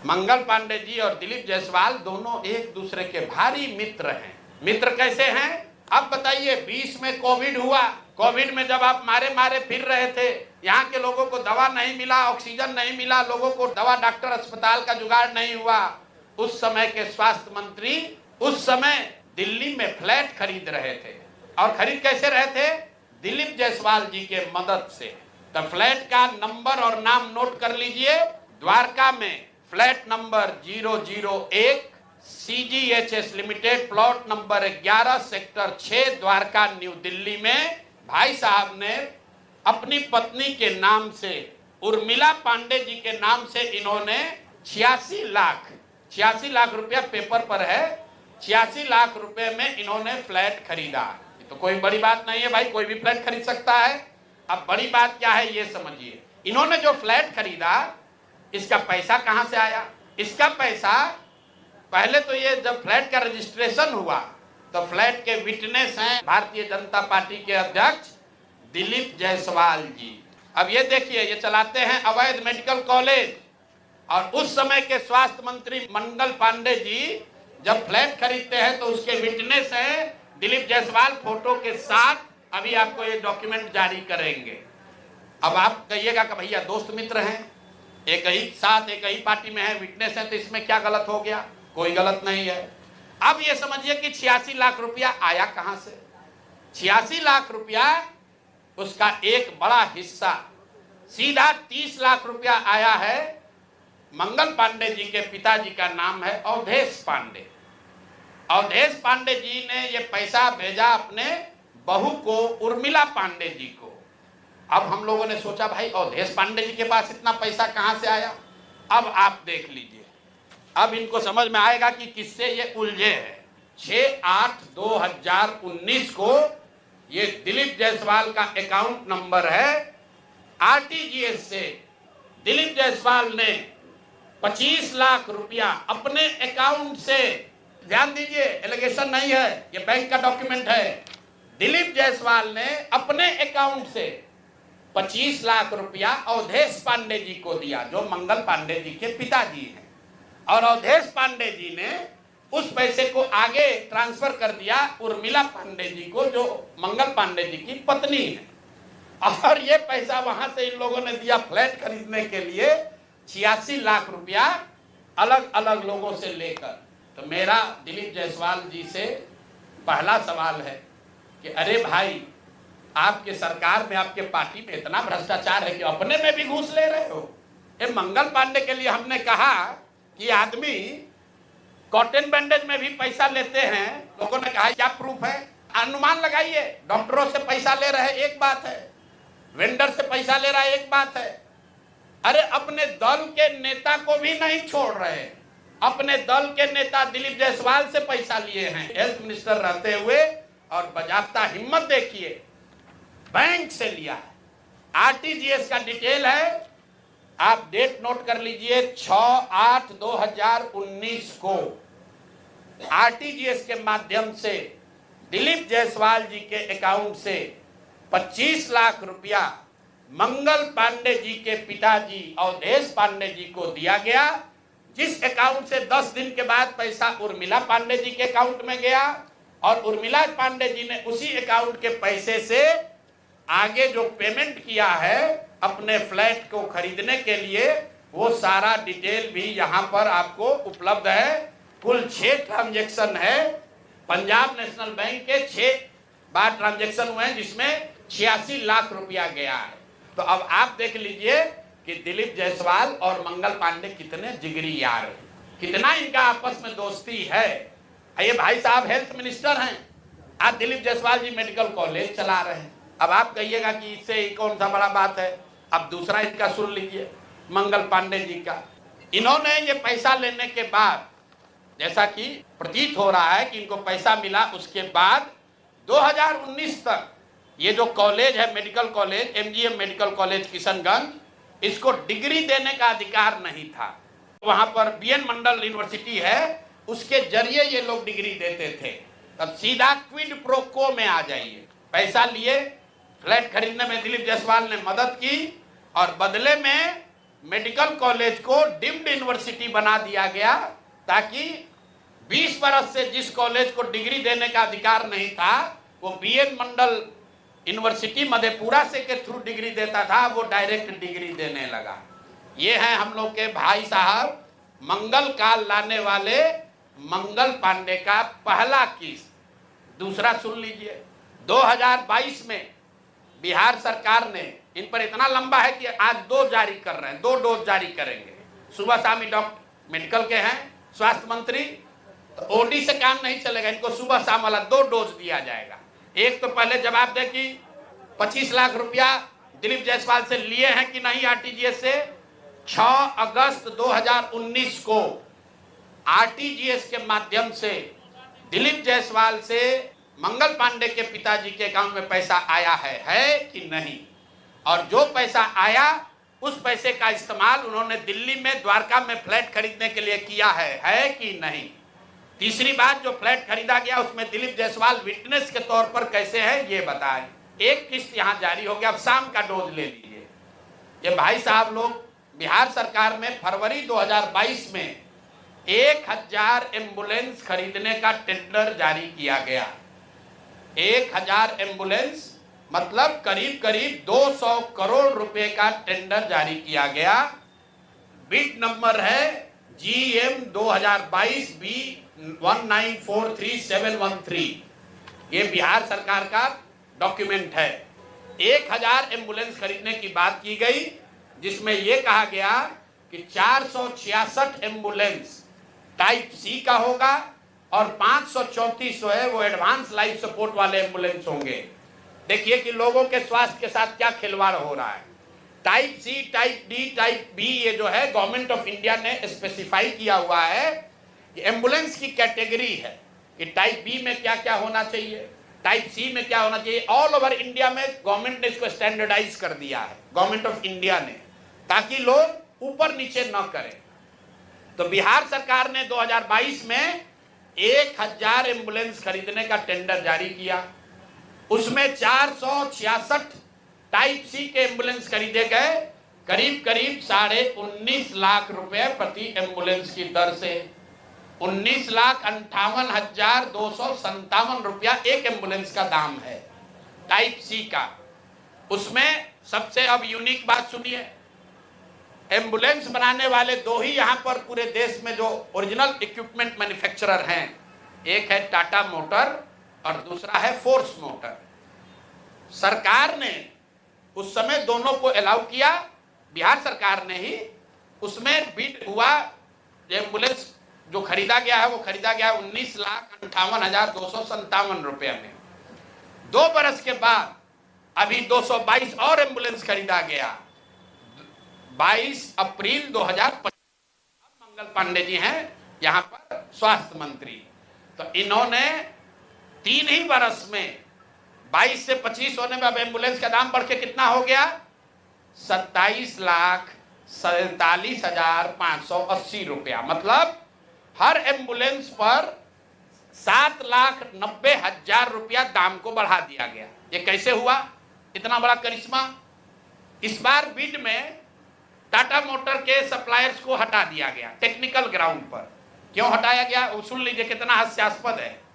मंगल पांडे जी और दिलीप जायसवाल दोनों एक दूसरे के भारी मित्र हैं। मित्र कैसे हैं? अब बताइए, 20 में कोविड हुआ। कोविड में जब आप मारे मारे फिर रहे थे, यहाँ के लोगों को दवा नहीं मिला, ऑक्सीजन नहीं मिला, लोगों को दवा डॉक्टर अस्पताल का जुगाड़ नहीं हुआ, उस समय के स्वास्थ्य मंत्री उस समय दिल्ली में फ्लैट खरीद रहे थे। और खरीद कैसे रहे थे? दिलीप जायसवाल जी के मदद से। तो फ्लैट का नंबर और नाम नोट कर लीजिए। द्वारका में flat number 001 CGHS limited, plot number 11, sector 6, Dwarka, new Delhi में भाई साहब ने अपनी पत्नी के नाम से, उर्मिला पांडे जी के नाम से, इन्होंने 86 लाख रुपया पेपर पर है, 86 लाख रुपए में इन्होंने फ्लैट खरीदा। तो कोई बड़ी बात नहीं है भाई, कोई भी फ्लैट खरीद सकता है। अब बड़ी बात क्या है ये समझिए। इन्होंने जो फ्लैट खरीदा, इसका पैसा कहां से आया? इसका पैसा पहले तो ये जब फ्लैट का रजिस्ट्रेशन हुआ तो फ्लैट के विटनेस हैं भारतीय जनता पार्टी के अध्यक्ष दिलीप जायसवाल जी। अब ये देखिए, ये चलाते हैं अवैध मेडिकल कॉलेज। और उस समय के स्वास्थ्य मंत्री मंगल पांडे जी जब फ्लैट खरीदते हैं तो उसके विटनेस हैं दिलीप जायसवाल, फोटो के साथ। अभी आपको ये डॉक्यूमेंट जारी करेंगे। अब आप कहिएगा कि भैया दोस्त मित्र हैं, एक ही साथ एक ही पार्टी में है, विटनेस है, तो इसमें क्या गलत हो गया? कोई गलत नहीं है। अब ये समझिए कि 86 लाख रुपया आया कहां से? 86 लाख रुपया, उसका एक बड़ा हिस्सा सीधा 30 लाख रुपया आया है। मंगल पांडे जी के पिताजी का नाम है अवधेश पांडे। अवधेश पांडे जी ने ये पैसा भेजा अपने बहू को, उर्मिला पांडे जी को। अब हम लोगों ने सोचा भाई अवधेश पांडे जी के पास इतना पैसा कहां से आया? अब आप देख लीजिए, अब इनको समझ में आएगा कि किससे ये उलझे हैं। 6/8/2019 को ये दिलीप जायसवाल का अकाउंट नंबर है। RTGS से दिलीप जायसवाल ने 25 लाख रुपया अपने अकाउंट से, ध्यान दीजिए एलिगेशन नहीं है, ये बैंक का डॉक्यूमेंट है। दिलीप जायसवाल ने अपने अकाउंट से 25 लाख रुपया अवधेश पांडे जी को दिया, जो मंगल पांडे जी के पिताजी हैं। और अवधेश पांडे जी ने उस पैसे को आगे ट्रांसफर कर दिया उर्मिला पांडे जी को, जो मंगल पांडे जी की पत्नी है। और ये पैसा वहां से इन लोगों ने दिया फ्लैट खरीदने के लिए, 86 लाख रुपया अलग अलग लोगों से लेकर। तो मेरा दिलीप जायसवाल जी से पहला सवाल है कि अरे भाई, आपके सरकार में, आपके पार्टी में इतना भ्रष्टाचार है कि अपने में भी घूस ले रहे हो। ये मंगल पांडे के लिए हमने कहा कि आदमी कॉटन बैंडेज में भी पैसा लेते हैं। लोगों ने कहा क्या प्रूफ है? अनुमान लगाइए। डॉक्टरों से पैसा ले रहे एक बात है, वेंडर से पैसा ले रहा है एक बात है। अरे अपने दल के नेता को भी नहीं छोड़ रहे। अपने दल के नेता दिलीप जायसवाल से पैसा लिए हैं हेल्थ मिनिस्टर रहते हुए, और बाजाप्ता हिम्मत देखिए, बैंक से लिया है। RTGS का डिटेल है, आप डेट नोट कर लीजिए, 6/8/2019 को RTGS के माध्यम से दिलीप जायसवाल जी के अकाउंट से 25 लाख रुपया मंगल पांडे जी के पिताजी अवधेश पांडे जी को दिया गया, जिस अकाउंट से 10 दिन के बाद पैसा उर्मिला पांडे जी के अकाउंट में गया। और उर्मिला पांडे जी ने उसी अकाउंट के पैसे से आगे जो पेमेंट किया है अपने फ्लैट को खरीदने के लिए, वो सारा डिटेल भी यहाँ पर आपको उपलब्ध है। कुल 6 ट्रांजैक्शन है। पंजाब नेशनल बैंक के 6 बार ट्रांजैक्शन हुए हैं, जिसमें 86 लाख रुपया गया है। तो अब आप देख लीजिए कि दिलीप जायसवाल और मंगल पांडे कितने जिगरी यार हैं, कितना इनका आपस में दोस्ती है। ये भाई साहब हेल्थ मिनिस्टर हैं, आज दिलीप जायसवाल जी मेडिकल कॉलेज चला रहे हैं। अब आप कहिएगा कि इससे कौन सा बड़ा बात है। अब दूसरा इसका सुन लीजिए, मंगल पांडे जी का। इन्होंने ये पैसा लेने के बाद, जैसा कि प्रतीत हो रहा है कि इनको पैसा मिला, उसके बाद 2019 तक ये जो कॉलेज है medical college, MGM medical college Kishanganj, इसको डिग्री देने का अधिकार नहीं था। वहां पर BN मंडल यूनिवर्सिटी है, उसके जरिए ये लोग डिग्री देते थे। तब सीधा क्विड प्रो को में आ जाइए। पैसा लिए, फ्लैट खरीदने में दिलीप जायसवाल ने मदद की, और बदले में मेडिकल कॉलेज को डीम्ड यूनिवर्सिटी बना दिया गया, ताकि 20 बरस से जिस कॉलेज को डिग्री देने का अधिकार नहीं था, वो बीएन मंडल यूनिवर्सिटी मधेपुरा से के थ्रू डिग्री देता था, वो डायरेक्ट डिग्री देने लगा। ये है हम लोग के भाई साहब मंगल काल लाने वाले मंगल पांडे का पहला केस। दूसरा सुन लीजिए, 2022 में बिहार सरकार ने, इन पर इतना लंबा है कि आज 2 जारी कर रहे हैं, 2 डोज जारी करेंगे। सुबह शाम डॉक्टर मेडिकल के हैं स्वास्थ्य मंत्री, तो ओडी से काम नहीं चलेगा, इनको सुबह शाम वाला 2 डोज दिया जाएगा। एक तो पहले जवाब दे कि 25 लाख रुपया दिलीप जायसवाल से लिए हैं कि नहीं आरटीजीएस से। 6 अगस्त 2019 को आरटीजीएस के माध्यम से दिलीप जायसवाल से मंगल पांडे के पिताजी के अकाउंट में पैसा आया है कि नहीं, और जो पैसा आया उस पैसे का इस्तेमाल उन्होंने दिल्ली में द्वारका में फ्लैट खरीदने के लिए किया है कि नहीं। तीसरी बात, जो फ्लैट खरीदा गया उसमें दिलीप जायसवाल विटनेस के तौर पर कैसे है ये बताएं। एक किस्त यहां जारी हो गया, अब शाम का डोज ले लीजिए। ये भाई साहब लोग, बिहार सरकार में फरवरी 2022 में 1000 एम्बुलेंस खरीदने का टेंडर जारी किया गया। 1000 एम्बुलेंस मतलब करीब करीब 200 करोड़ रुपए का टेंडर जारी किया गया। बिड नंबर है GM 2022 B 1943713। ये बिहार सरकार का डॉक्यूमेंट है। 1000 एम्बुलेंस खरीदने की बात की गई, जिसमें यह कहा गया कि 466 एम्बुलेंस टाइप सी का होगा और 534 जो है वो एडवांस लाइफ सपोर्ट वाले एम्बुलेंस होंगे। देखिए कि लोगों के स्वास्थ्य के साथ क्या खिलवाड़ हो रहा है। Type C, type D, type B, ये जो है गवर्नमेंट ऑफ इंडिया ने स्पेसिफाई किया हुआ है कि एम्बुलेंस की कैटेगरी है कि टाइप बी में क्या क्या होना चाहिए, टाइप सी में क्या होना चाहिए। ऑल ओवर इंडिया में गवर्नमेंट ने इसको स्टैंडर्डाइज कर दिया है, गवर्नमेंट ऑफ इंडिया ने, ताकि लोग ऊपर नीचे न करें। तो बिहार सरकार ने 2022 में 1000 एम्बुलेंस खरीदने का टेंडर जारी किया। उसमें 466 टाइप सी के एम्बुलेंस खरीदे गए, करीब करीब 19.5 लाख रुपए प्रति एम्बुलेंस की दर से। 19,58,257 रुपया एक एम्बुलेंस का दाम है टाइप सी का। उसमें सबसे अब यूनिक बात सुनिए, एम्बुलेंस बनाने वाले 2 ही यहां पर पूरे देश में जो ओरिजिनल इक्विपमेंट मैन्युफैक्चरर हैं, एक है टाटा मोटर और दूसरा है फोर्स मोटर। सरकार ने उस समय दोनों को अलाउ किया, बिहार सरकार ने ही। उसमें बिड हुआ, एम्बुलेंस जो खरीदा गया है वो खरीदा गया 19,58,257 रुपये में। 2 बरस के बाद अभी 222 और एम्बुलेंस खरीदा गया। 22 अप्रैल 2025 मंगल पांडे जी हैं यहाँ पर स्वास्थ्य मंत्री। तो इन्होंने 3 ही बरस में 22 से 25 होने में अब एम्बुलेंस का दाम बढ़ के कितना हो गया, 27,47,580 रुपया। मतलब हर एम्बुलेंस पर 7,90,000 रुपया दाम को बढ़ा दिया गया। ये कैसे हुआ, इतना बड़ा करिश्मा। इस बार बिड में टाटा मोटर के सप्लायर्स को हटा दिया गया टेक्निकल ग्राउंड पर। क्यों हटाया गया सुन लीजिए, कितना हास्यास्पद है।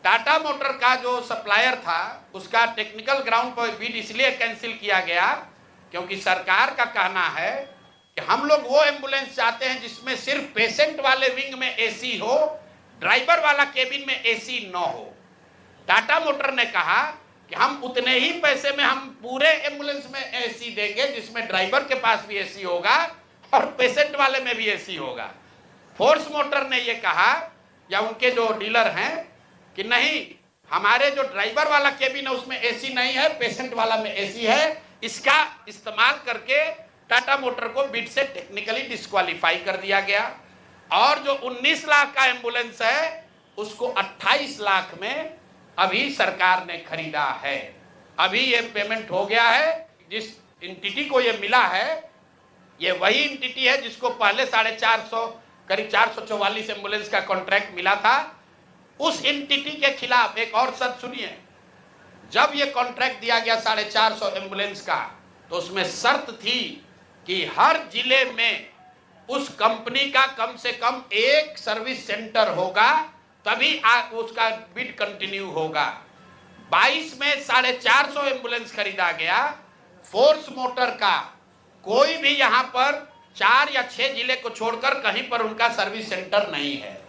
टाटा मोटर का जो सप्लायर था उसका टेक्निकल ग्राउंड पर बिड इसलिए कैंसिल किया गया क्योंकि सरकार का कहना है कि हम लोग वो एम्बुलेंस चाहते हैं जिसमें सिर्फ पेशेंट वाले विंग में एसी हो, ड्राइवर वाला केबिन में एसी न हो। टाटा मोटर ने कहा कि हम उतने ही पैसे में हम पूरे एम्बुलेंस में एसी देंगे जिसमें ड्राइवर के पास भी एसी होगा और पेशेंट वाले में भी एसी होगा। फोर्स मोटर ने ये कहा, या उनके जो डीलर हैं, कि नहीं, हमारे जो ड्राइवर वाला केबिन है उसमें एसी नहीं है, पेशेंट वाला में एसी है। इसका इस्तेमाल करके टाटा मोटर को बिड से टेक्निकली डिस्क्वालीफाई कर दिया गया। और जो 19 लाख का एम्बुलेंस है उसको 28 लाख में अभी सरकार ने खरीदा है। अभी ये पेमेंट हो गया है। जिस एंटिटी को ये मिला है, ये वही एंटिटी है जिसको पहले 450 करीब 444 एम्बुलेंस का कॉन्ट्रैक्ट मिला था। उस एंटिटी के खिलाफ एक और शर्त सुनिए, जब ये कॉन्ट्रैक्ट दिया गया 450 एम्बुलेंस का, तो उसमें शर्त थी कि हर जिले में उस कंपनी का कम से कम एक सर्विस सेंटर होगा, तभी उसका बिड कंटिन्यू होगा। 22 में 450 एम्बुलेंस खरीदा गया। फोर्स मोटर का कोई भी यहाँ पर 4 या 6 जिले को छोड़कर कहीं पर उनका सर्विस सेंटर नहीं है।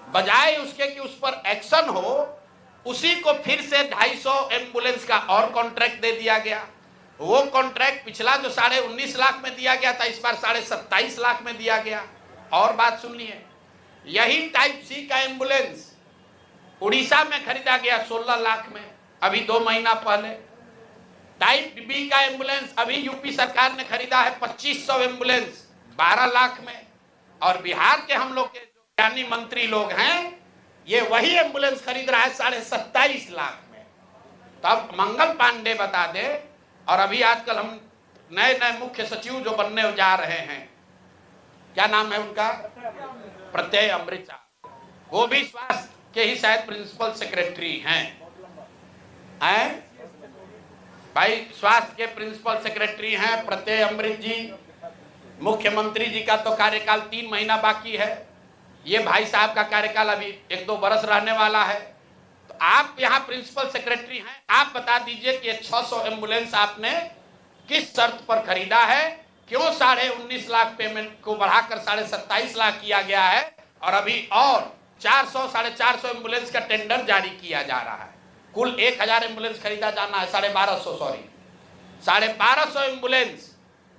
बजाय उसके कि उस पर एक्शन हो, उसी को फिर से 250 एम्बुलेंस का और कॉन्ट्रैक्ट दे दिया गया। वो कॉन्ट्रैक्ट पिछला जो 19.5 लाख में दिया गया था, इस बार 27.5 लाख में दिया गया। और बात सुनिए, यही टाइप सी का एम्बुलेंस उड़ीसा में खरीदा गया 16 लाख में, अभी 2 महीना पहले। टाइप बी का एम्बुलेंस अभी यूपी सरकार ने खरीदा है 2500 एम्बुलेंस 12 लाख में। और बिहार के हम लोग के जो ज्ञानी मंत्री लोग हैं, ये वही एम्बुलेंस खरीद रहा है 27.5 लाख में। तब मंगल पांडे बता दे। और अभी आजकल हम नए मुख्य सचिव जो बनने जा रहे हैं, क्या नाम है उनका, प्रत्यय अमृत, वो भी स्वास्थ्य के ही शायद प्रिंसिपल सेक्रेटरी हैं। भाई स्वास्थ्य के प्रिंसिपल सेक्रेटरी हैं प्रत्यय अमृत जी। मुख्यमंत्री जी का तो कार्यकाल 3 महीना बाकी है। ये भाई साहब का कार्यकाल अभी 1-2 बरस रहने वाला है। तो आप यहाँ प्रिंसिपल सेक्रेटरी हैं, आप बता दीजिए कि 600 एम्बुलेंस आपने किस शर्त पर खरीदा है, क्यों 19.5 लाख पेमेंट को बढ़ाकर 27.5 लाख किया गया है, और अभी और 400-450 एम्बुलेंस का टेंडर जारी किया जा रहा है। कुल 1000 एम्बुलेंस खरीदा जाना है, 1250 एम्बुलेंस।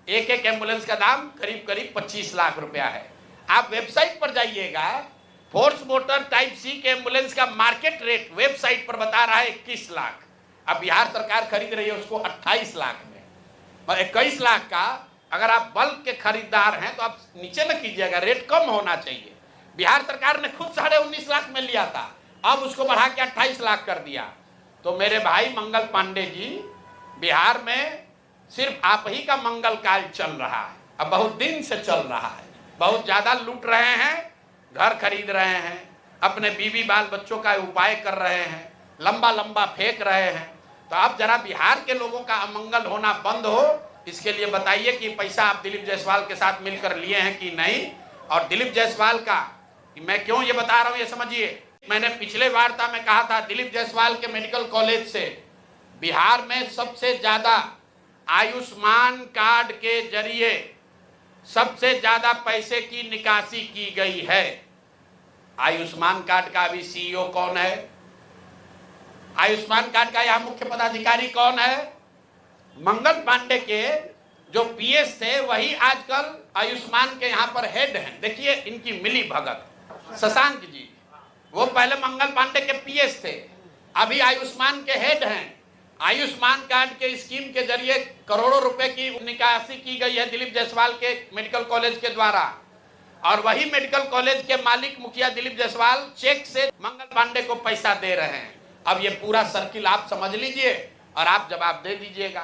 एक एम्बुलेंस का दाम करीब 25 लाख रुपया है। आप वेबसाइट पर जाइएगा, फोर्स मोटर टाइप सी के एम्बुलेंस का मार्केट रेट वेबसाइट पर बता रहा है 21 लाख। अब बिहार सरकार खरीद रही है उसको 28 लाख में। 21 लाख का अगर आप बल्क के खरीदार हैं तो आप नीचे न कीजिएगा, रेट कम होना चाहिए। बिहार सरकार ने खुद 19.5 लाख में लिया था, अब उसको बढ़ा के 28 लाख कर दिया। तो मेरे भाई मंगल पांडे जी, बिहार में सिर्फ आप ही का मंगल कार्य चल रहा है, अब बहुत दिन से चल रहा है। बहुत ज्यादा लूट रहे हैं, घर खरीद रहे हैं, अपने बीवी बाल बच्चों का उपाय कर रहे हैं, लंबा फेंक रहे हैं। तो अब जरा बिहार के लोगों का अमंगल होना बंद हो, इसके लिए बताइए कि पैसा आप दिलीप जायसवाल के साथ मिलकर लिए हैं कि नहीं। और दिलीप जायसवाल का मैं क्यों ये बता रहा हूं, ये समझिए। मैंने पिछले वार्ता में कहा था, दिलीप जायसवाल के मेडिकल कॉलेज से बिहार में सबसे ज्यादा आयुष्मान कार्ड के जरिए सबसे ज्यादा पैसे की निकासी की गई है। आयुष्मान कार्ड का अभी सीईओ कौन है, आयुष्मान कार्ड का यहां मुख्य पदाधिकारी कौन है? मंगल पांडे के जो पीएस थे वही आजकल आयुष्मान के यहां पर हेड हैं। देखिए इनकी मिली भगत। शशांक जी, वो पहले मंगल पांडे के पीएस थे, अभी आयुष्मान के हेड हैं। आयुष्मान कार्ड के स्कीम के जरिए करोड़ों रुपए की निकासी की गई है दिलीप जायसवाल के मेडिकल कॉलेज के द्वारा। और वही मेडिकल कॉलेज के मालिक मुखिया दिलीप जायसवाल चेक से मंगल पांडे को पैसा दे रहे हैं। अब ये पूरा सर्किल आप समझ लीजिए और आप जवाब दे दीजिएगा।